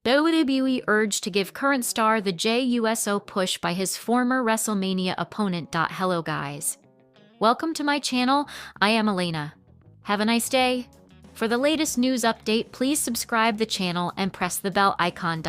WWE urged to give current star the Jey Uso push by his former WrestleMania opponent. Hello guys. Welcome to my channel, I am Elena. Have a nice day. For the latest news update, please subscribe the channel and press the bell icon.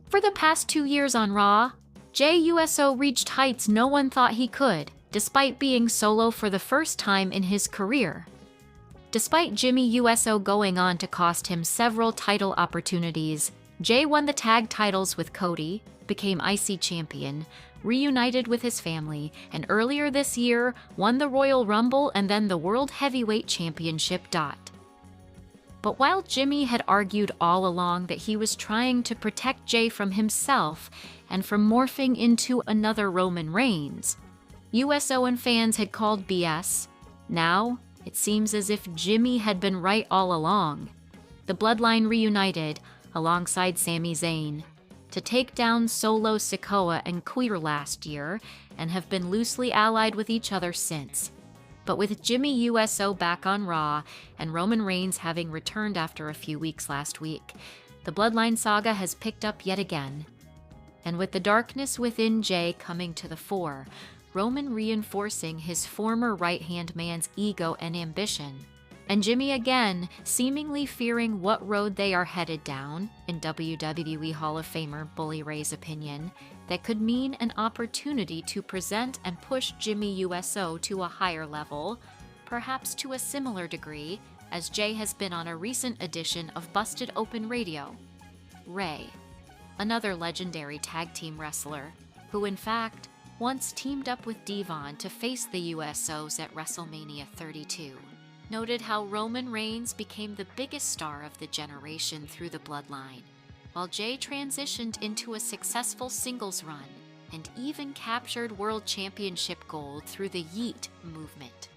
For the past 2 years on Raw, Jey Uso reached heights no one thought he could, despite being solo for the first time in his career. Despite Jimmy Uso going on to cost him several title opportunities, Jey won the tag titles with Cody, became IC champion, reunited with his family, and earlier this year won the Royal Rumble and then the World Heavyweight Championship. But while Jimmy had argued all along that he was trying to protect Jey from himself and from morphing into another Roman Reigns, Uso and fans had called BS. Now, it seems as if Jimmy had been right all along. The Bloodline reunited, alongside Sami Zayn, to take down Solo Sikoa and Queer last year, and have been loosely allied with each other since. But with Jimmy Uso back on Raw, and Roman Reigns having returned after a few weeks last week, the Bloodline saga has picked up yet again. And with the darkness within Jey coming to the fore, Roman reinforcing his former right-hand man's ego and ambition, and Jimmy again seemingly fearing what road they are headed down, in WWE Hall of Famer Bully Ray's opinion, that could mean an opportunity to present and push Jimmy Uso to a higher level, perhaps to a similar degree as Jey has been on a recent edition of Busted Open Radio. Ray, another legendary tag team wrestler, who in fact once teamed up with Devon to face the Usos at WrestleMania 32, noted how Roman Reigns became the biggest star of the generation through the Bloodline, while Jey transitioned into a successful singles run and even captured World Championship gold through the Yeet movement.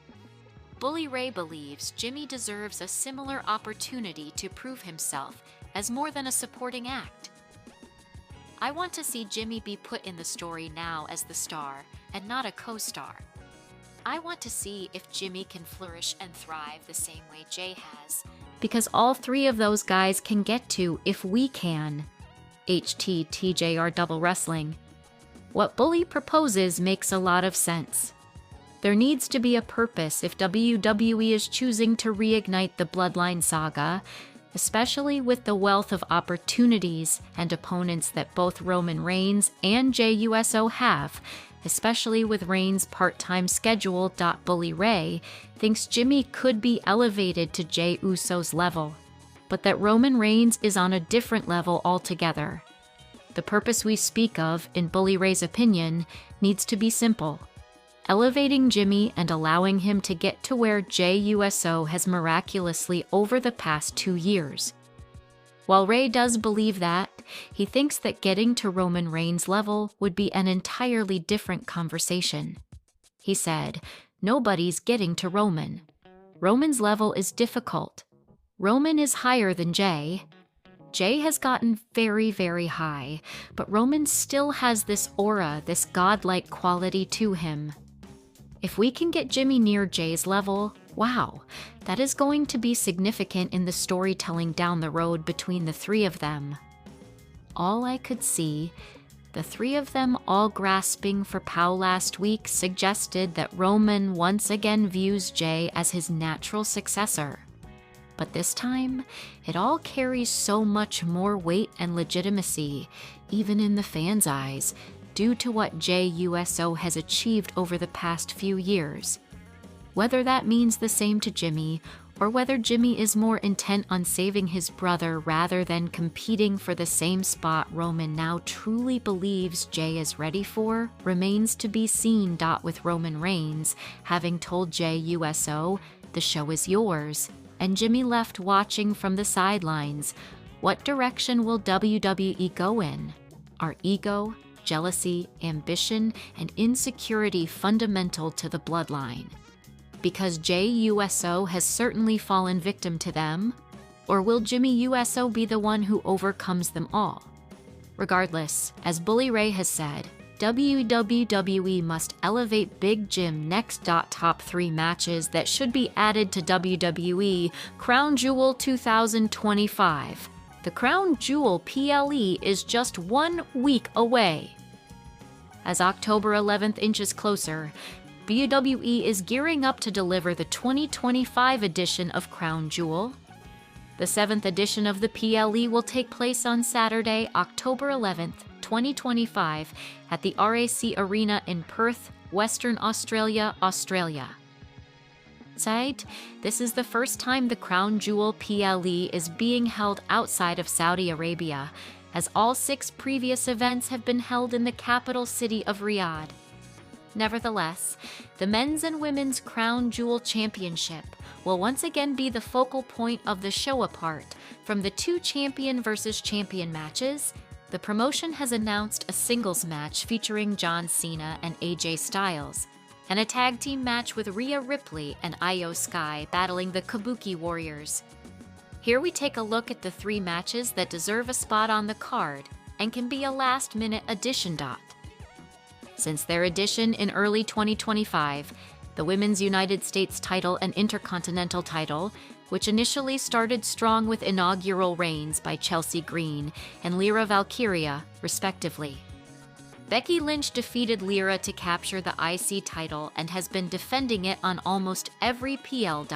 Bully Ray believes Jimmy deserves a similar opportunity to prove himself as more than a supporting act. I want to see Jimmy be put in the story now as the star and not a co-star. I want to see if Jimmy can flourish and thrive the same way Jey has, because all three of those guys can get to if we can. HTTJR Double Wrestling. What Bully proposes makes a lot of sense. There needs to be a purpose if WWE is choosing to reignite the Bloodline saga, especially with the wealth of opportunities and opponents that both Roman Reigns and Jey Uso have, especially with Reigns' part-time schedule. Bully Ray thinks Jimmy could be elevated to Jey Uso's level, but that Roman Reigns is on a different level altogether. The purpose we speak of, in Bully Ray's opinion, needs to be simple: elevating Jimmy and allowing him to get to where Jey Uso has miraculously over the past 2 years. While Ray does believe that, he thinks that getting to Roman Reigns' level would be an entirely different conversation. He said, "Nobody's getting to Roman. Roman's level is difficult. Roman is higher than Jey. Jey has gotten very, very high, but Roman still has this aura, this godlike quality to him. If we can get Jimmy near Jey's level, wow, that is going to be significant in the storytelling down the road between the three of them." All I could see, the three of them all grasping for pow last week, suggested that Roman once again views Jey as his natural successor. But this time, it all carries so much more weight and legitimacy, even in the fans' eyes, due to what Jey Uso has achieved over the past few years. Whether that means the same to Jimmy, or whether Jimmy is more intent on saving his brother rather than competing for the same spot Roman now truly believes Jey is ready for, remains to be seen. With Roman Reigns having told Jey Uso, "The show is yours," and Jimmy left watching from the sidelines, what direction will WWE go in? Are ego, jealousy, ambition, and insecurity fundamental to the Bloodline? Because Jey Uso has certainly fallen victim to them? Or will Jimmy Uso be the one who overcomes them all? Regardless, as Bully Ray has said, WWE must elevate Big Jim next. Top 3 matches that should be added to WWE Crown Jewel 2025. The Crown Jewel PLE is just 1 week away. As October 11th inches closer, WWE is gearing up to deliver the 2025 edition of Crown Jewel. The 7th edition of the PLE will take place on Saturday, October 11th, 2025, at the RAC Arena in Perth, Western Australia, Australia. This is the first time the Crown Jewel PLE is being held outside of Saudi Arabia, as all 6 previous events have been held in the capital city of Riyadh. Nevertheless, the men's and women's Crown Jewel Championship will once again be the focal point of the show. Apart from the 2 champion versus champion matches, the promotion has announced a singles match featuring John Cena and AJ Styles, and a tag team match with Rhea Ripley and Io Sky battling the Kabuki Warriors. Here we take a look at the 3 matches that deserve a spot on the card and can be a last-minute addition. Since their addition in early 2025, the Women's United States title and Intercontinental title, which initially started strong with inaugural reigns by Chelsea Green and Lyra Valkyria, respectively. Becky Lynch defeated Lyra to capture the IC title and has been defending it on almost every PL.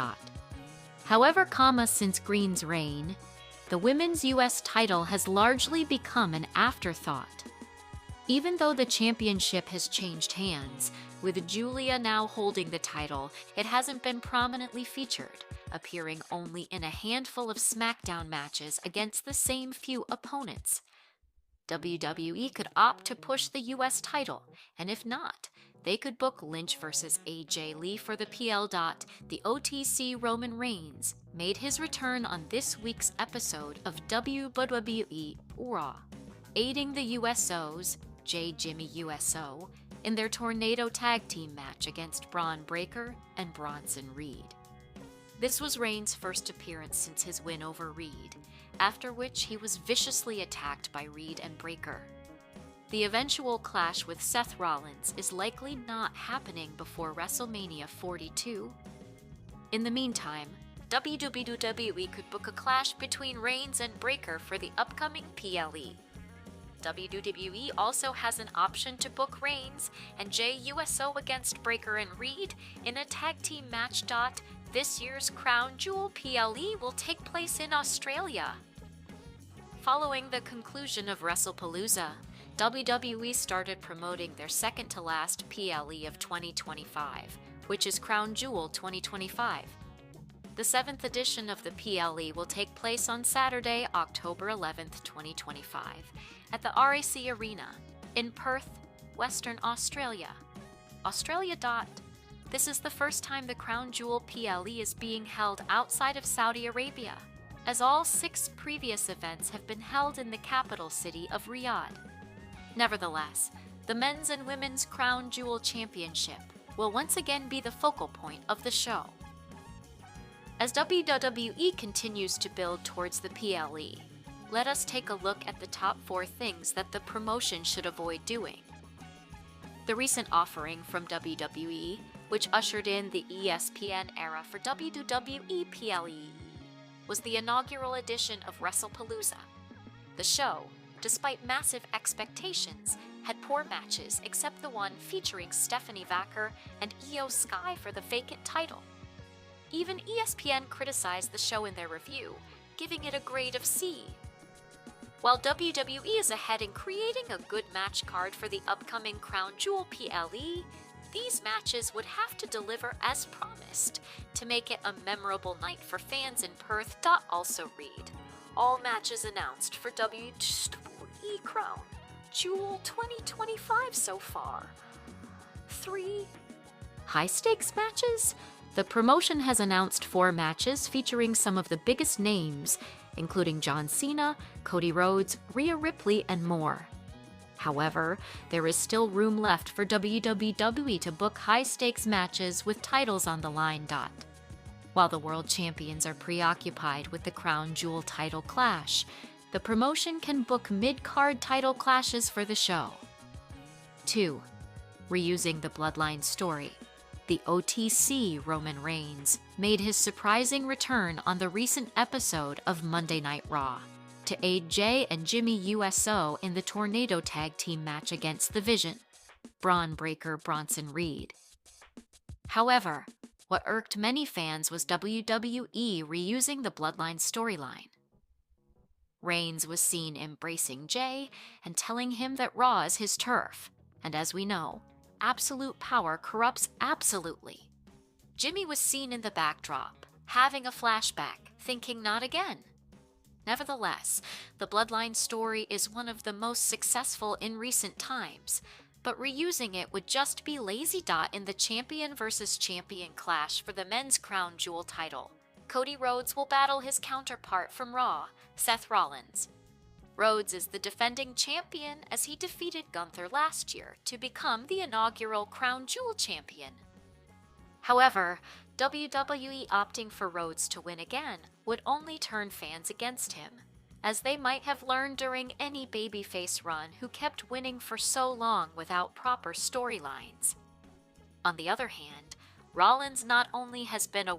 However, since Green's reign, the women's US title has largely become an afterthought. Even though the championship has changed hands, with Julia now holding the title, it hasn't been prominently featured, appearing only in a handful of SmackDown matches against the same few opponents. WWE could opt to push the US title, and if not, they could book Lynch vs. AJ Lee for the PL. The OTC Roman Reigns made his return on this week's episode of WWE Raw, aiding the USOs, Jimmy USO, in their Tornado Tag Team match against Braun Breaker and Bronson Reed. This was Reigns' first appearance since his win over Reed, after which he was viciously attacked by Reed and Breaker. The eventual clash with Seth Rollins is likely not happening before WrestleMania 42. In the meantime, WWE could book a clash between Reigns and Breaker for the upcoming PLE. WWE also has an option to book Reigns and Jey Uso against Breaker and Reed in a tag team match. This year's Crown Jewel PLE will take place in Australia. Following the conclusion of WrestlePalooza, WWE started promoting their second-to-last PLE of 2025, which is Crown Jewel 2025. The 7th edition of the PLE will take place on Saturday, October 11th, 2025, at the RAC Arena in Perth, Western Australia. This is the first time the Crown Jewel PLE is being held outside of Saudi Arabia, as all 6 previous events have been held in the capital city of Riyadh. Nevertheless, the men's and women's Crown Jewel Championship will once again be the focal point of the show. As WWE continues to build towards the PLE, let us take a look at the top 4 things that the promotion should avoid doing. The recent offering from WWE, which ushered in the ESPN era for WWE PLE, was the inaugural edition of WrestlePalooza. The show, despite massive expectations, had poor matches except the one featuring Stephanie Vaquer and Io Sky for the vacant title. Even ESPN criticized the show in their review, giving it a grade of C. While WWE is ahead in creating a good match card for the upcoming Crown Jewel PLE, these matches would have to deliver as promised to make it a memorable night for fans in Perth. Also read, all matches announced for WWE Crown Jewel 2025 so far. 3 high-stakes matches? The promotion has announced 4 matches featuring some of the biggest names, including John Cena, Cody Rhodes, Rhea Ripley, and more. However, there is still room left for WWE to book high-stakes matches with titles on the line. While the world champions are preoccupied with the Crown Jewel title clash, the promotion can book mid-card title clashes for the show. 2. Reusing the Bloodline story. The OTC Roman Reigns made his surprising return on the recent episode of Monday Night Raw. to aid Jey and Jimmy USO in the Tornado Tag Team match against The Vision, Braun Breaker Bronson Reed. However, what irked many fans was WWE reusing the Bloodline storyline. Reigns was seen embracing Jey and telling him that Raw is his turf, and as we know, absolute power corrupts absolutely. Jimmy was seen in the backdrop, having a flashback, thinking not again. Nevertheless, the Bloodline story is one of the most successful in recent times, but reusing it would just be lazy. In the champion versus champion clash for the men's crown jewel title, Cody Rhodes will battle his counterpart from Raw, Seth Rollins. Rhodes is the defending champion as he defeated Gunther last year to become the inaugural crown jewel champion. However, WWE opting for Rhodes to win again would only turn fans against him, as they might have learned during any babyface run who kept winning for so long without proper storylines. On the other hand, Rollins not only has been a